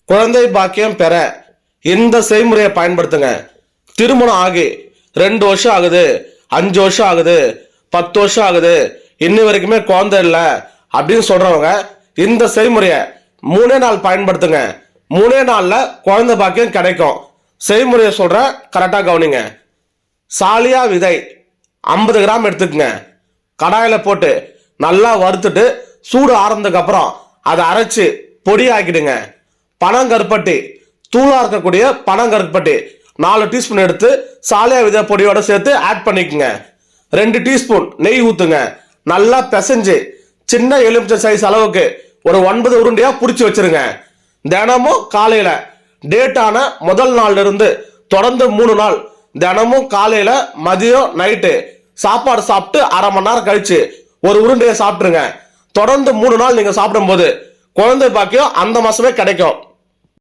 குழந்தை பாக்கியம் பெற இந்த செய்முறையை பயன்படுத்துங்க. திருமணம் ஆகி 2 வருஷம் ஆகுது, 5 வருஷம் ஆகுது, 10 வருஷம் ஆகுது, இன்னி வரைக்குமே குழந்தை இல்லை அப்படின்னு சொல்றவங்க இந்த செய்முறையை 3 நாள் பயன்படுத்துங்க. 3 நாள்ல குழந்தை பாக்கியம் கிடைக்கும். செய்முறையை சொல்ற, கரெக்டா கவனிங்க. சாலியா விதை 50 கிராம் எடுத்துக்கங்க. கடாயில போட்டு நல்லா வறுத்துட்டு சூடு ஆறதுக்கு அப்புறம் அதை அரைச்சு பொடி ஆக்கிடுங்க. பனங்கருப்பட்டி, தூளா இருக்கக்கூடிய பனங்கருப்பட்டி 4 டீஸ்பூன் எடுத்து சாலியா விதை பொடியோட சேர்த்து ஆட் பண்ணிக்கங்க. 2 டீஸ்பூன் நெய் ஊத்துங்க. நல்லா பிசைஞ்சு சின்ன எலுமிச்சை சைஸ் அளவுக்கு ஒரு 9 உருண்டையா புடிச்சு வச்சிருங்க. தினமும் காலையில டேட்டான முதல் நாள்ல இருந்து தொடர்ந்து 3 நாள் தினமும் காலையில மதியம் நைட்டு சாப்பாடு சாப்பிட்டு அரை மணி நேரம் கழிச்சு ஒரு உருண்டையை சாப்பிட்டுருங்க. தொடர்ந்து 3 நாள் நீங்க சாப்பிடும் போது குழந்தை பாக்கியம் அந்த மாசமே கிடைக்கும்.